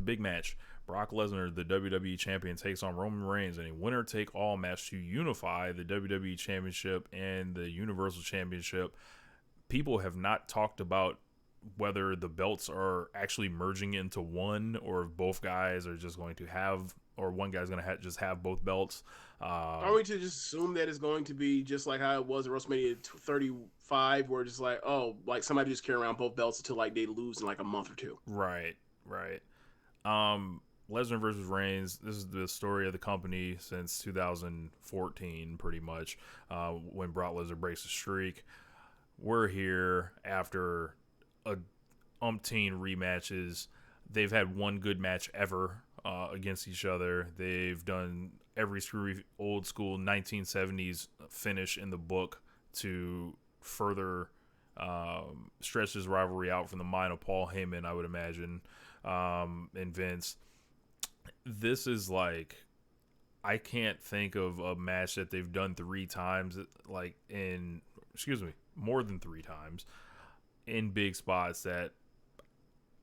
big match. Brock Lesnar, the WWE Champion, takes on Roman Reigns in a winner-take-all match to unify the WWE Championship and the Universal Championship. People have not talked about whether the belts are actually merging into one, or if both guys are just going to have, or one guy's going to just have both belts. Are we to just assume that it's going to be just like how it was at WrestleMania 35, where just like, oh, like somebody just carry around both belts until like they lose in like a month or two? Right, right. Um, Lesnar versus Reigns. This is the story of the company since 2014, pretty much, when Brock Lesnar breaks the streak. We're here after a umpteen rematches. They've had one good match ever against each other. They've done every screwy old school 1970s finish in the book to further stretch this rivalry out from the mind of Paul Heyman, I would imagine, and Vince. This is like, I can't think of a match that they've done three times, like in, excuse me, more than three times in big spots that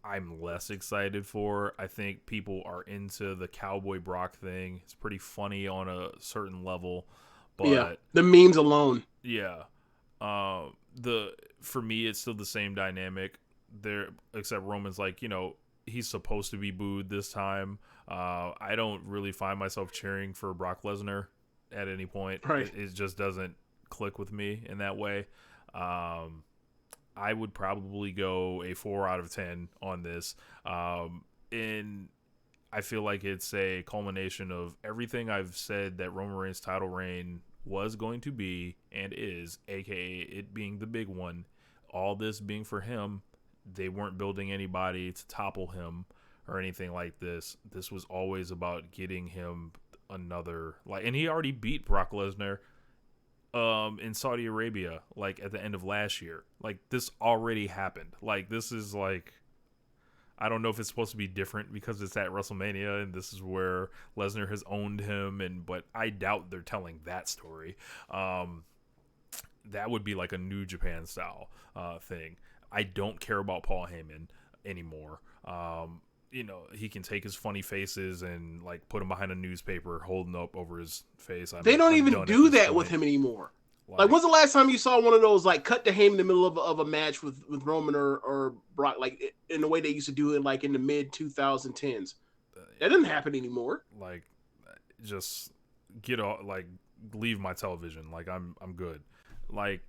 I'm less excited for. I think people are into the Cowboy Brock thing. It's pretty funny on a certain level, Yeah, but the memes alone. yeah, the for me it's still the same dynamic there, except Roman's like, he's supposed to be booed this time. I don't really find myself cheering for Brock Lesnar at any point. Right. It just doesn't click with me in that way. I would probably go a 4 out of 10 on this. And I feel like it's a culmination of everything I've said that Roman Reigns' title reign was going to be and is, aka it being the big one. All this being for him. They weren't building anybody to topple him or anything like this. This was always about getting him another, and he already beat Brock Lesnar in Saudi Arabia, like at the end of last year. Like, this already happened. Like, this is like, I don't know if it's supposed to be different because it's at WrestleMania and this is where Lesnar has owned him, but I doubt they're telling that story. That would be like a New Japan style thing. I don't care about Paul Heyman anymore. He can take his funny faces and like put him behind a newspaper holding up over his face. They don't I'm even done at do this that with point. him anymore. Like, when's the last time you saw one of those like cut to him in the middle of a match with Roman or Brock, like in the way they used to do it, like in the mid 2010s? That doesn't happen anymore. Like, just get off. Like, leave my television. Like, I'm good. Like,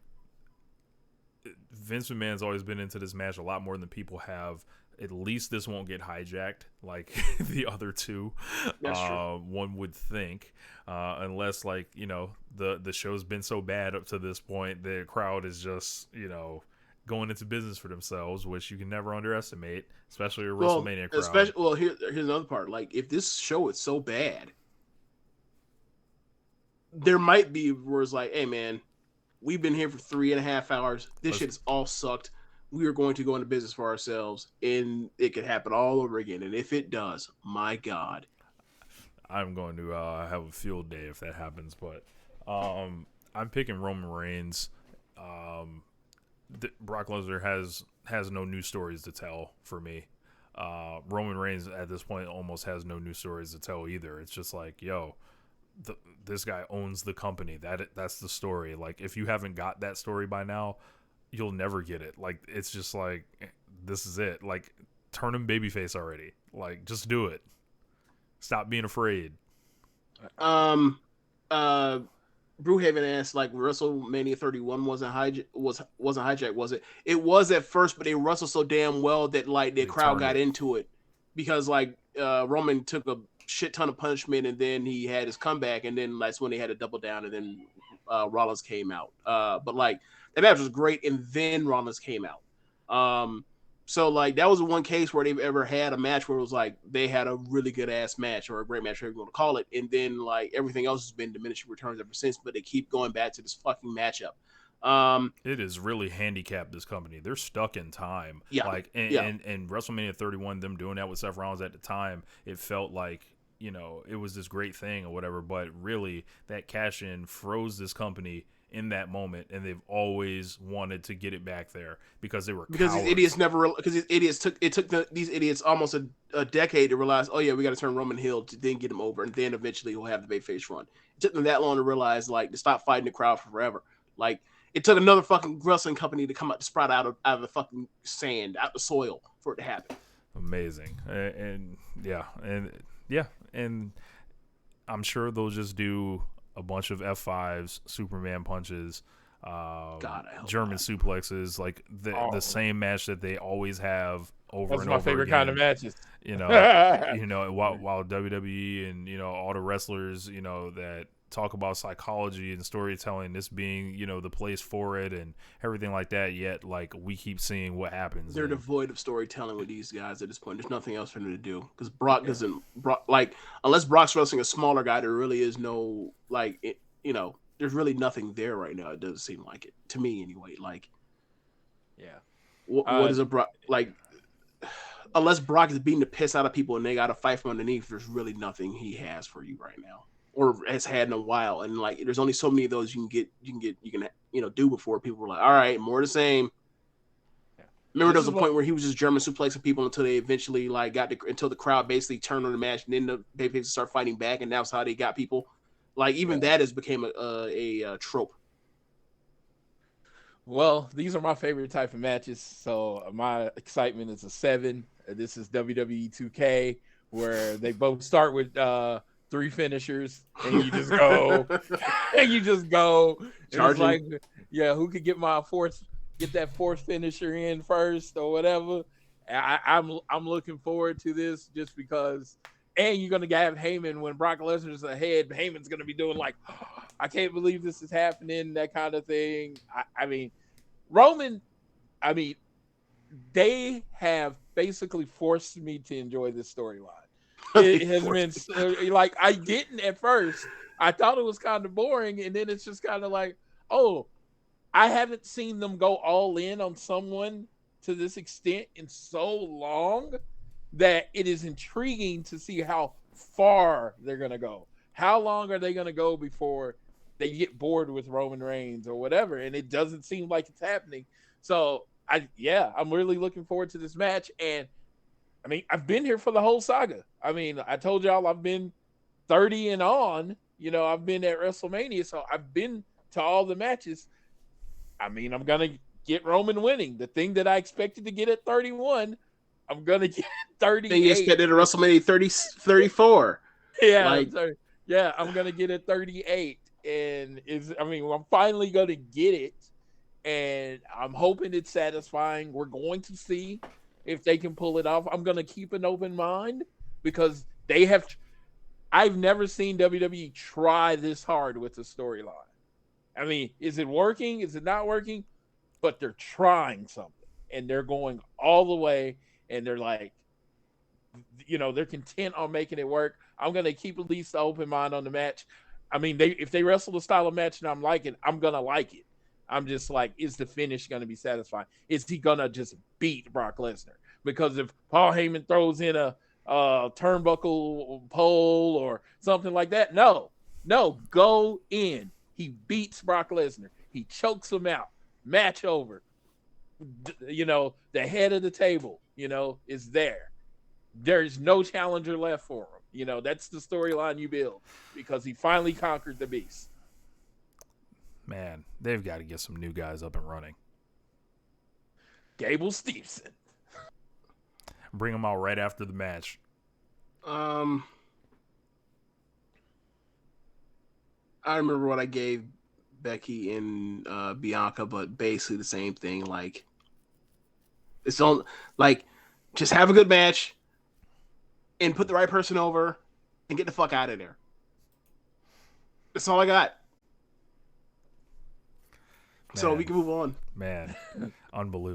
Vince McMahon's always been into this match a lot more than people have. At least this won't get hijacked like the other two. That's true. One would think, unless the show's been so bad up to this point, the crowd is just going into business for themselves, which you can never underestimate, especially a WrestleMania crowd. Here's another part. Like, if this show is so bad, there might be where it's like, hey man, we've been here for 3.5 hours. This shit's all sucked. We are going to go into business for ourselves, and it could happen all over again. And if it does, my God, I'm going to have a field day if that happens. But I'm picking Roman Reigns. Brock Lesnar has no new stories to tell for me. Roman Reigns at this point almost has no new stories to tell either. It's just like, this guy owns the company. That's the story. Like, if you haven't got that story by now, you'll never get it. Like, it's just like, this is it. Like, turn him babyface already. Like, just do it. Stop being afraid. Brewhaven asked, like, WrestleMania 31 wasn't hijacked, was it? It was at first, but they wrestled so damn well that like the crowd got into it because like Roman took a shit ton of punishment and then he had his comeback, and then that's when they had to double down, and then Rollins came out. But like, that match was great, and then Rollins came out. So like, that was the one case where they've ever had a match where it was like they had a really good ass match, or a great match, whatever you want to call it, and then like everything else has been diminishing returns ever since. But they keep going back to this fucking matchup. It is really handicapped this company. They're stuck in time. Yeah, Like, and WrestleMania 31, them doing that with Seth Rollins at the time, it felt like, it was this great thing or whatever. But really, that cash in froze this company in that moment, and they've always wanted to get it back there because they were because these cowards. idiots never because these idiots took these idiots almost a decade to realize, oh yeah, we got to turn Roman heel to then get him over, and then eventually he'll have the babyface run. It took them that long to realize, like, to stop fighting the crowd for forever. Like, it took another fucking wrestling company to come out to sprout out of the fucking sand, out the soil, for it to happen. Amazing, and yeah, and I'm sure they'll just do a bunch of F5s, Superman punches, God, I hope German not. suplexes, like the same match that they always have over That's and my over favorite again. kind of matches. While WWE and all the wrestlers, that talk about psychology and storytelling, this being the place for it and everything like that. Yet, like, we keep seeing what happens. They're devoid of storytelling with these guys at this point. There's nothing else for them to do because Brock doesn't. Like, unless Brock's wrestling a smaller guy, there really is no, like, there's really nothing there right now. It doesn't seem like it to me anyway. Like, Yeah. what is a Brock like? Unless Brock is beating the piss out of people and they got to fight from underneath, there's really nothing he has for you right now, or has had in a while. And like, there's only so many of those you can do before people were like, all right, more the same. Remember, there was a point where he was just German suplexing people until they eventually until the crowd basically turned on the match, and then the babyfaces start fighting back, and that's how they got people. Like, even that has became a trope. Well, these are my favorite type of matches, so my excitement is a 7. This is WWE 2K, where they both start with 3 finishers, and you just go, and it's like, yeah, who could get that fourth finisher in first or whatever. I'm looking forward to this just because. And you're gonna have Heyman when Brock Lesnar's ahead. Heyman's gonna be doing like, oh, I can't believe this is happening, that kind of thing. I mean, Roman. I mean, they have basically forced me to enjoy this storyline. It has been like, I didn't at first. I thought it was kind of boring, and then it's just kind of like, oh, I haven't seen them go all in on someone to this extent in so long that it is intriguing to see how far they're going to go. How long are they going to go before they get bored with Roman Reigns or whatever? And it doesn't seem like it's happening. So, I'm really looking forward to this match. And, I mean, I've been here for the whole saga. I mean, I told y'all I've been 30 and on. I've been at WrestleMania, so I've been to all the matches. I mean, I'm going to get Roman winning. The thing that I expected to get at 31, I'm going to get 38. Thing you expected at WrestleMania 34. Yeah, I'm going to get it 38. And I'm finally going to get it. And I'm hoping it's satisfying. We're going to see if they can pull it off. I'm going to keep an open mind because I've never seen WWE try this hard with the storyline. I mean, is it working? Is it not working? But they're trying something. And they're going all the way. And they're like, they're content on making it work. I'm going to keep at least an open mind on the match. I mean, if they wrestle the style of match and I'm liking, I'm going to like it. I'm just like, is the finish going to be satisfying? Is he going to just beat Brock Lesnar? Because if Paul Heyman throws in a turnbuckle pole or something like that, no, go in. He beats Brock Lesnar. He chokes him out. Match over. The head of the table, is there. There's no challenger left for him. That's the storyline you build because he finally conquered the beast. Man, they've got to get some new guys up and running. Gable Steveson. Bring them out right after the match. I remember what I gave Becky and Bianca, but basically the same thing. Like, it's on, like, just have a good match and put the right person over and get the fuck out of there. That's all I got. Man, so we can move on. Man, unbelievable.